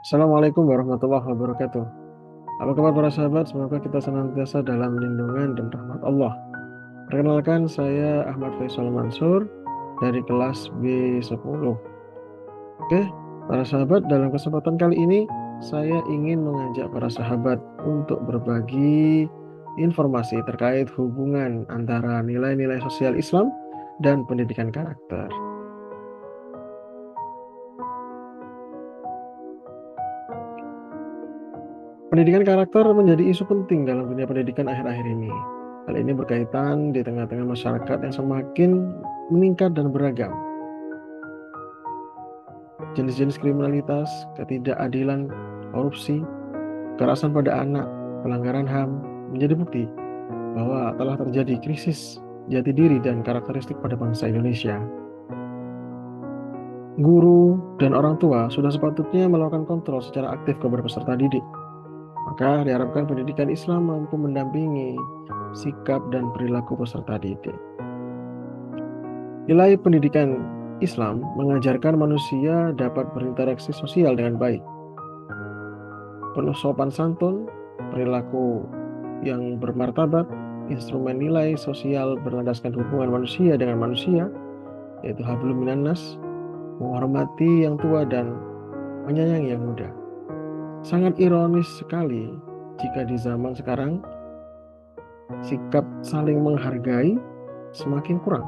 Assalamualaikum warahmatullahi wabarakatuh. Apa kabar para sahabat? Semoga kita senantiasa dalam lindungan dan rahmat Allah. Perkenalkan, saya Ahmad Faisal Mansur dari kelas B10. Oke, para sahabat, dalam kesempatan kali ini saya ingin mengajak para sahabat untuk berbagi informasi terkait hubungan antara nilai-nilai sosial Islam dan pendidikan karakter. Pendidikan karakter menjadi isu penting dalam dunia pendidikan akhir-akhir ini. Hal ini berkaitan di tengah-tengah masyarakat yang semakin meningkat dan beragam. Jenis-jenis kriminalitas, ketidakadilan, korupsi, kekerasan pada anak, pelanggaran HAM menjadi bukti bahwa telah terjadi krisis jati diri dan karakteristik pada bangsa Indonesia. Guru dan orang tua sudah sepatutnya melakukan kontrol secara aktif kepada peserta didik. Maka diharapkan pendidikan Islam mampu mendampingi sikap dan perilaku peserta didik. Nilai pendidikan Islam mengajarkan manusia dapat berinteraksi sosial dengan baik, penuh sopan santun, perilaku yang bermartabat, instrumen nilai sosial berlandaskan hubungan manusia dengan manusia, yaitu hablum minannas, menghormati yang tua dan menyayangi yang muda. Sangat ironis sekali jika di zaman sekarang sikap saling menghargai semakin kurang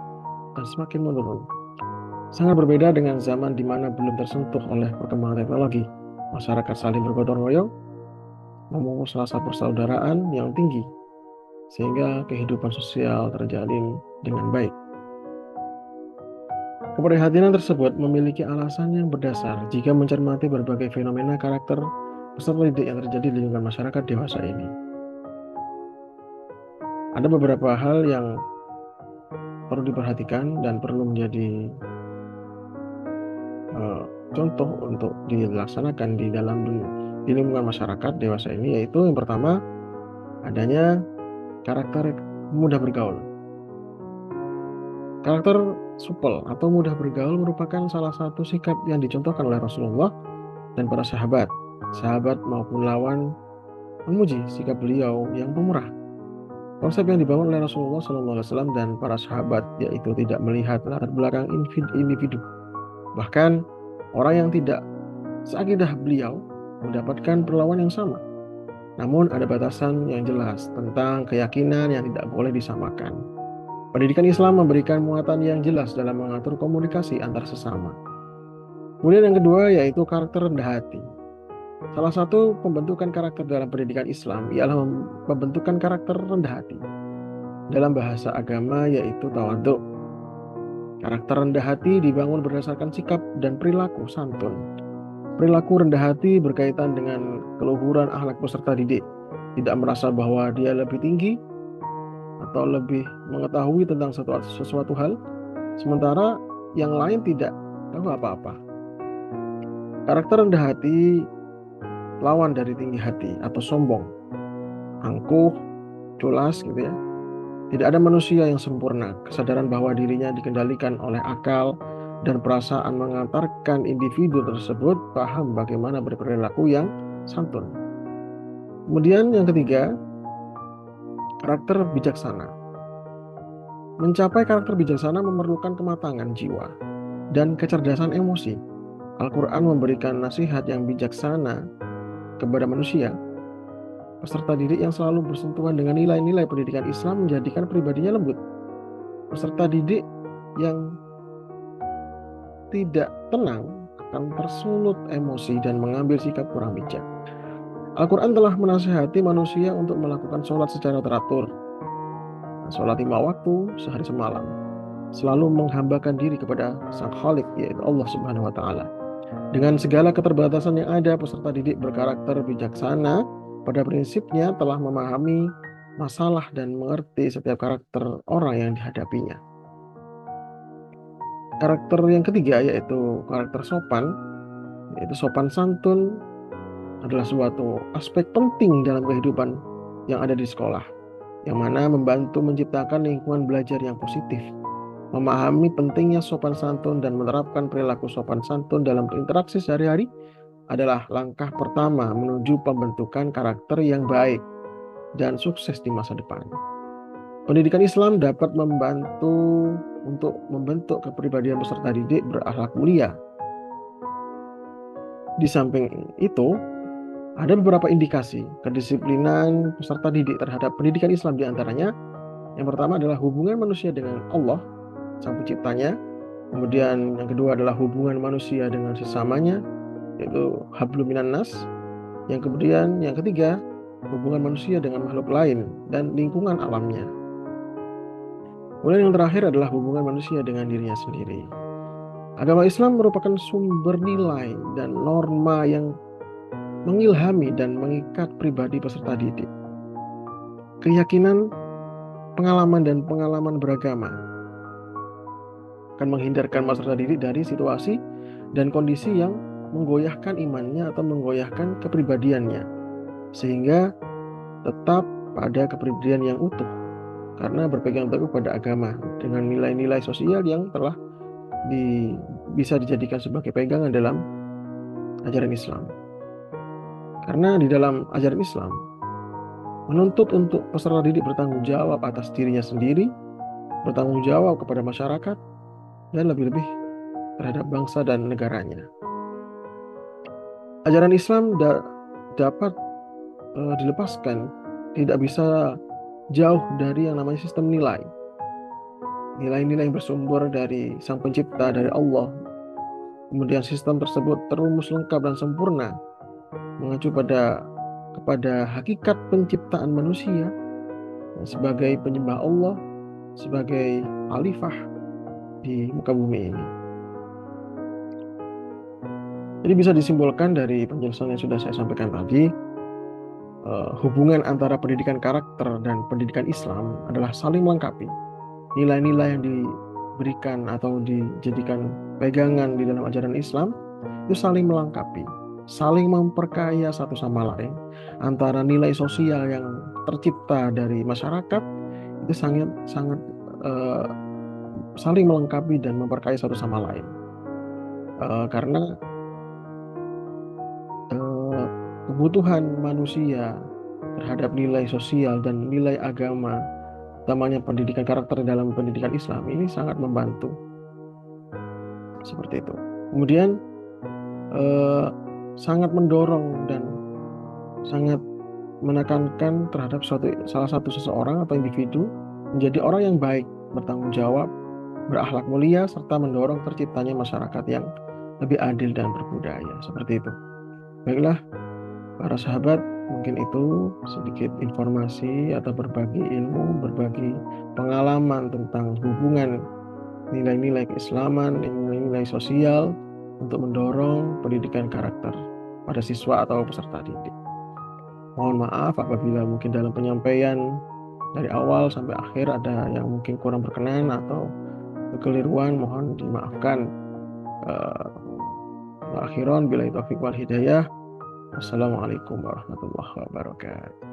dan semakin menurun. Sangat berbeda dengan zaman di mana belum tersentuh oleh perkembangan teknologi. Masyarakat saling bergotong royong, memupus rasa persaudaraan yang tinggi, sehingga kehidupan sosial terjalin dengan baik. Keprihatinan tersebut memiliki alasan yang berdasar jika mencermati berbagai fenomena karakter peserta didik yang terjadi di lingkungan masyarakat dewasa ini. Ada beberapa hal yang perlu diperhatikan dan perlu menjadi contoh untuk dilaksanakan di lingkungan masyarakat dewasa ini, yaitu yang pertama, adanya karakter mudah bergaul. Karakter supel atau mudah bergaul merupakan salah satu sikap yang dicontohkan oleh Rasulullah dan para sahabat maupun lawan memuji sikap beliau yang pemurah. Konsep yang dibangun oleh Rasulullah SAW dan para sahabat yaitu tidak melihat latar belakang individu. Bahkan orang yang tidak seakidah beliau mendapatkan perlawan yang sama. Namun ada batasan yang jelas tentang keyakinan yang tidak boleh disamakan. Pendidikan Islam memberikan muatan yang jelas dalam mengatur komunikasi antar sesama. Kemudian yang kedua yaitu karakter rendah hati. Salah satu pembentukan karakter dalam pendidikan Islam ialah pembentukan karakter rendah hati. Dalam bahasa agama yaitu tawadhu. Karakter rendah hati dibangun berdasarkan sikap dan perilaku santun. Perilaku rendah hati berkaitan dengan keluhuran akhlak peserta didik. Tidak merasa bahwa dia lebih tinggi atau lebih mengetahui tentang sesuatu hal, sementara yang lain tidak tahu apa-apa. Karakter rendah hati lawan dari tinggi hati atau sombong, angkuh, culas gitu ya. Tidak ada manusia yang sempurna. Kesadaran bahwa dirinya dikendalikan oleh akal dan perasaan mengantarkan individu tersebut paham bagaimana berperilaku yang santun. Kemudian yang ketiga, karakter bijaksana. Mencapai karakter bijaksana memerlukan kematangan jiwa dan kecerdasan emosi. Al-Quran memberikan nasihat yang bijaksana kepada manusia. Peserta didik yang selalu bersentuhan dengan nilai-nilai pendidikan Islam menjadikan pribadinya lembut. Peserta didik yang tidak tenang akan tersulut emosi dan mengambil sikap kurang bijak. Al-Quran telah menasihati manusia untuk melakukan sholat secara teratur. Sholat 5 waktu sehari semalam. Selalu menghambakan diri kepada Sang Khalik, yaitu Allah Subhanahu wa Ta'ala. Dengan segala keterbatasan yang ada, peserta didik berkarakter bijaksana pada prinsipnya telah memahami masalah dan mengerti setiap karakter orang yang dihadapinya. Karakter yang ketiga yaitu karakter sopan, yaitu sopan santun adalah suatu aspek penting dalam kehidupan yang ada di sekolah, yang mana membantu menciptakan lingkungan belajar yang positif. Memahami pentingnya sopan santun dan menerapkan perilaku sopan santun dalam interaksi sehari-hari adalah langkah pertama menuju pembentukan karakter yang baik dan sukses di masa depan. Pendidikan Islam dapat membantu untuk membentuk kepribadian peserta didik berakhlak mulia. Di samping itu, ada beberapa indikasi kedisiplinan peserta didik terhadap pendidikan Islam, di antaranya yang pertama adalah hubungan manusia dengan Allah, Sang Penciptanya. Kemudian yang kedua adalah hubungan manusia dengan sesamanya, yaitu hablum minan nas. Yang ketiga, hubungan manusia dengan makhluk lain dan lingkungan alamnya. Kemudian yang terakhir adalah hubungan manusia dengan dirinya sendiri. Agama Islam merupakan sumber nilai dan norma yang mengilhami dan mengikat pribadi peserta didik. Keyakinan, pengalaman, dan pengalaman beragama akan menghindarkan peserta didik dari situasi dan kondisi yang menggoyahkan imannya atau menggoyahkan kepribadiannya, sehingga tetap pada kepribadian yang utuh karena berpegang teguh pada agama dengan nilai-nilai sosial yang telah bisa dijadikan sebagai pegangan dalam ajaran Islam. Karena di dalam ajaran Islam menuntut untuk peserta didik bertanggung jawab atas dirinya sendiri, bertanggung jawab kepada masyarakat, dan lebih-lebih terhadap bangsa dan negaranya. Ajaran Islam dapat dilepaskan, tidak bisa jauh dari yang namanya sistem nilai. Nilai-nilai yang bersumber dari Sang Pencipta, dari Allah. Kemudian sistem tersebut terumus lengkap dan sempurna, mengacu kepada hakikat penciptaan manusia sebagai penyembah Allah, sebagai khalifah di muka bumi ini. Jadi bisa disimpulkan dari penjelasan yang sudah saya sampaikan tadi, hubungan antara pendidikan karakter dan pendidikan Islam adalah saling melengkapi. Nilai-nilai yang diberikan atau dijadikan pegangan di dalam ajaran Islam itu saling melengkapi, saling memperkaya satu sama lain. Antara nilai sosial yang tercipta dari masyarakat itu sangat saling melengkapi dan memperkaya satu sama lain. Karena kebutuhan manusia terhadap nilai sosial dan nilai agama, utamanya pendidikan karakter dalam pendidikan Islam, ini sangat membantu. Seperti itu. Kemudian sangat mendorong dan sangat menekankan terhadap salah satu seseorang atau individu menjadi orang yang baik, bertanggung jawab, berakhlak mulia, serta mendorong terciptanya masyarakat yang lebih adil dan berbudaya. Seperti itu. Baiklah, para sahabat, mungkin itu sedikit informasi atau berbagi ilmu, berbagi pengalaman tentang hubungan nilai-nilai keislaman, nilai-nilai sosial untuk mendorong pendidikan karakter pada siswa atau peserta didik. Mohon maaf apabila mungkin dalam penyampaian dari awal sampai akhir ada yang mungkin kurang berkenan atau kekeliruan, mohon dimaafkan. Akhiran bila taufik wal hidayah. Wassalamualaikum warahmatullahi wabarakatuh.